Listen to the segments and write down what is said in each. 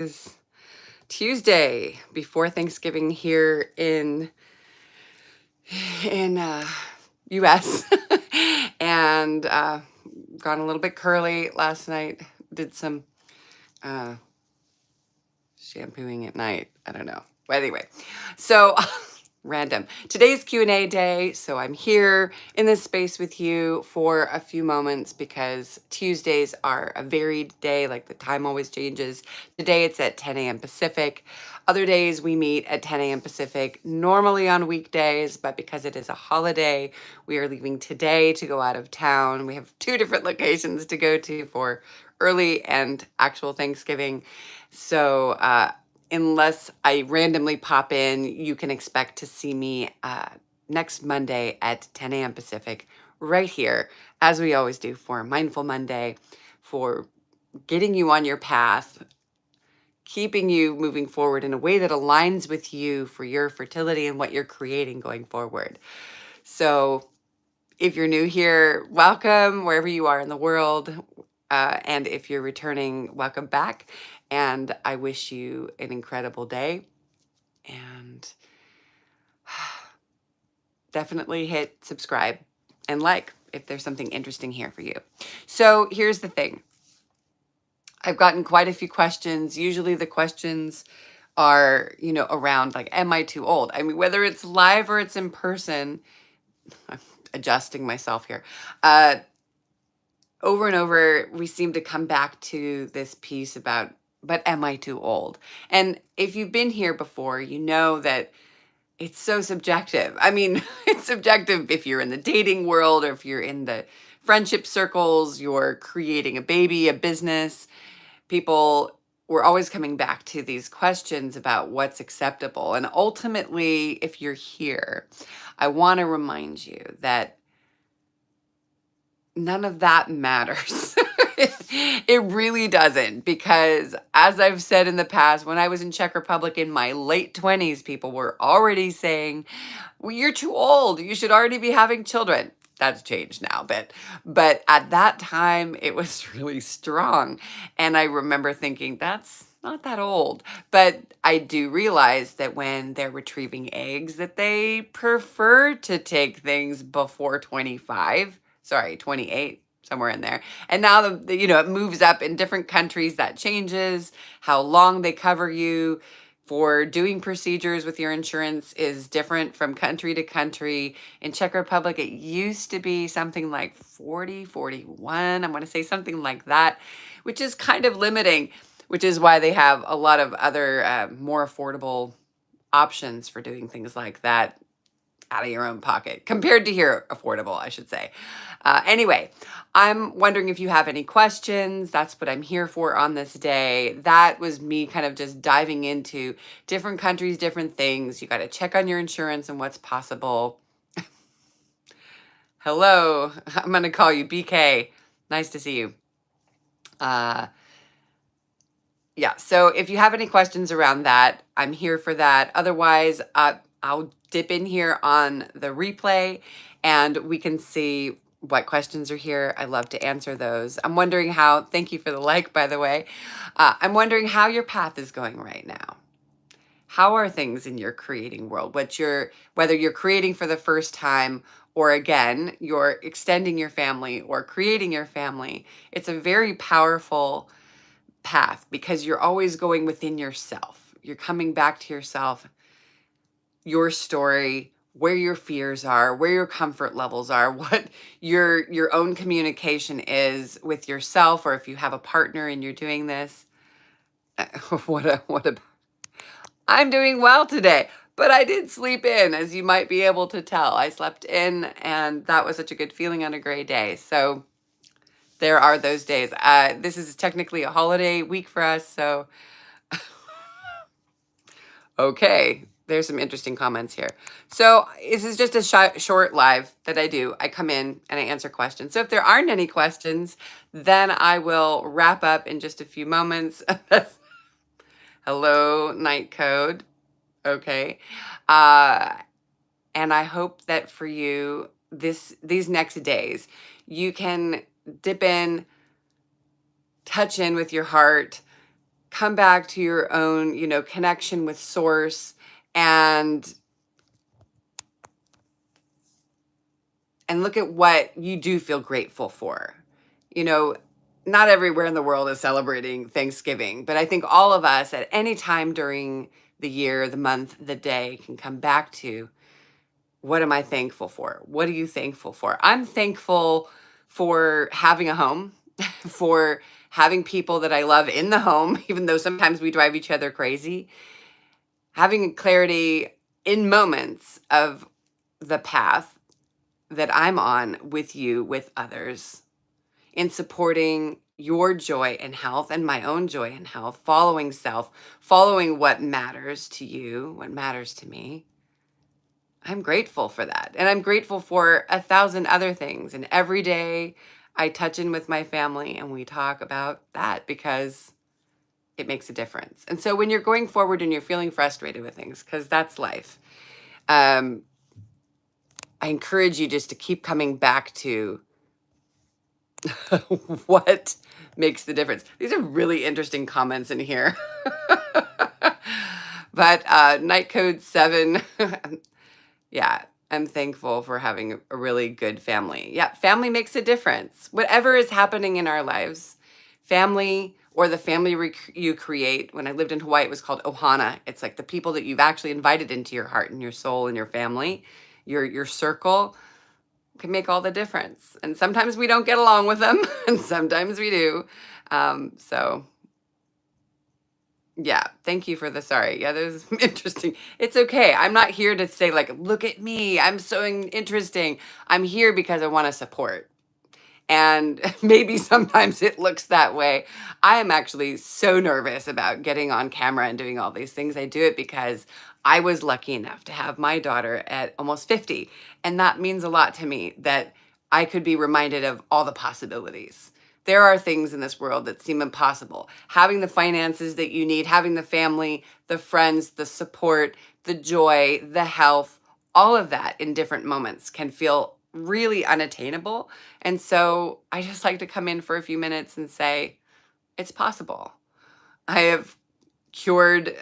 Is Tuesday before Thanksgiving here in US and gone a little bit curly last night. Did some shampooing at night. I don't know. But anyway, so random. Today's Q&A day, so I'm here in this space with you for a few moments because Tuesdays are a varied day, like the time always changes. Today it's at 10 a.m. Pacific. Other days we meet at 10 a.m. Pacific, normally on weekdays, but because it is a holiday, we are leaving today to go out of town. We have 2 different locations to go to for early and actual Thanksgiving. So unless I randomly pop in, you can expect to see me next Monday at 10 a.m. Pacific right here, as we always do for Mindful Monday, for getting you on your path, keeping you moving forward in a way that aligns with you for your fertility and what you're creating going forward. So if you're new here, welcome wherever you are in the world. And if you're returning, welcome back. And I wish you an incredible day. And definitely hit subscribe and like if there's something interesting here for you. So here's the thing. I've gotten quite a few questions. Usually the questions are, around like, am I too old? I mean, whether it's live or it's in person, I'm adjusting myself here. Over and over, we seem to come back to this piece about, but am I too old? And if you've been here before, you know that it's so subjective. I mean, it's subjective if you're in the dating world or if you're in the friendship circles, you're creating a baby, a business. We're always coming back to these questions about what's acceptable. And ultimately, if you're here, I want to remind you that none of that matters. It really doesn't, because as I've said in the past, when I was in Czech Republic in my late 20s, people were already saying, well, you're too old. You should already be having children. That's changed now, but at that time it was really strong. And I remember thinking, that's not that old. But I do realize that when they're retrieving eggs, that they prefer to take things before 28, somewhere in there. And now it moves up in different countries. That changes. How long they cover you for doing procedures with your insurance is different from country to country. In Czech Republic, it used to be something like 40, 41. I want to say something like that, which is kind of limiting, which is why they have a lot of other more affordable options for doing things like that out of your own pocket, compared to here, affordable, I should say. Anyway, I'm wondering if you have any questions. That's what I'm here for on this day. That was me kind of just diving into different countries, different things. You got to check on your insurance and what's possible. Hello, I'm going to call you BK. Nice to see you. Yeah, so if you have any questions around that, I'm here for that. Otherwise, I'll dip in here on the replay and we can see what questions are here. I love to answer those. I'm wondering how, thank you for the like, by the way. I'm wondering how your path is going right now. How are things in your creating world? Whether you're creating for the first time or again, you're extending your family or creating your family. It's a very powerful path because you're always going within yourself. You're coming back to yourself, your story, where your fears are, where your comfort levels are, what your own communication is with yourself, or if you have a partner and you're doing this. I'm doing well today, but I did sleep in, as you might be able to tell. I slept in and that was such a good feeling on a gray day. So there are those days. This is technically a holiday week for us, so okay. There's some interesting comments here. So this is just a short live that I do. I come in and I answer questions. So if there aren't any questions, then I will wrap up in just a few moments. Hello, Night Code. Okay. And I hope that for you, these next days, you can dip in, touch in with your heart, come back to your own, connection with source, and look at what you do feel grateful for. You know, not everywhere in the world is celebrating Thanksgiving, but I think all of us at any time during the year, the month, the day can come back to, what am I thankful for? What are you thankful for? I'm thankful for having a home, for having people that I love in the home, even though sometimes we drive each other crazy, having clarity in moments of the path that I'm on with you, with others, in supporting your joy and health and my own joy and health, following self, following what matters to you, what matters to me. I'm grateful for that. And I'm grateful for 1,000 other things. And every day I touch in with my family and we talk about that because it makes a difference. And so when you're going forward and you're feeling frustrated with things, because that's life, I encourage you just to keep coming back to what makes the difference. These are really interesting comments in here. But night code 7, yeah, I'm thankful for having a really good family. Yeah, family makes a difference. Whatever is happening in our lives, family or the family you create. When I lived in Hawaii, it was called Ohana. It's like the people that you've actually invited into your heart and your soul and your family, your circle, can make all the difference. And sometimes we don't get along with them, and sometimes we do. So yeah, thank you for the sorry. Yeah, there's interesting. It's okay. I'm not here to say like, look at me, I'm so interesting. I'm here because I want to support. And maybe sometimes it looks that way. I am actually so nervous about getting on camera and doing all these things. I do it because I was lucky enough to have my daughter at almost 50. And that means a lot to me, that I could be reminded of all the possibilities. There are things in this world that seem impossible. Having the finances that you need, having the family, the friends, the support, the joy, the health, all of that in different moments can feel really unattainable. And so I just like to come in for a few minutes and say, it's possible. I have cured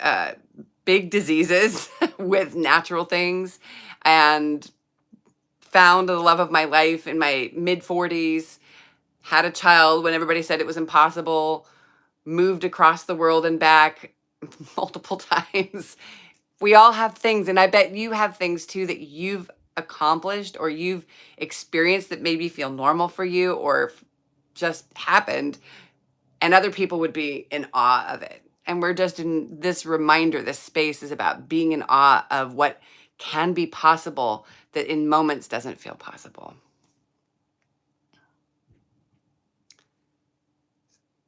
big diseases with natural things, and found the love of my life in my mid 40s, had a child when everybody said it was impossible, moved across the world and back multiple times. We all have things, and I bet you have things too that you've accomplished or you've experienced that maybe feel normal for you or just happened, and other people would be in awe of it. And we're just in this reminder, this space is about being in awe of what can be possible that in moments doesn't feel possible.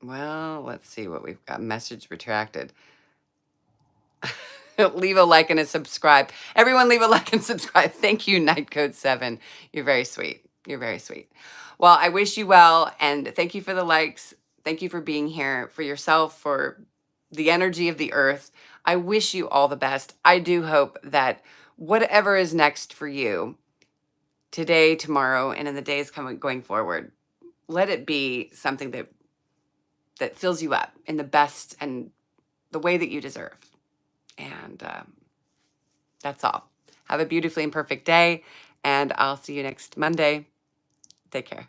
Well, let's see what we've got. Message retracted. Leave a like and a subscribe. Everyone leave a like and subscribe. Thank you, Night Code 7. You're very sweet. You're very sweet. Well, I wish you well, and thank you for the likes. Thank you for being here, for yourself, for the energy of the earth. I wish you all the best. I do hope that whatever is next for you today, tomorrow, and in the days going forward, let it be something that fills you up in the best and the way that you deserve. And that's all. Have a beautifully imperfect day, and I'll see you next Monday. Take care.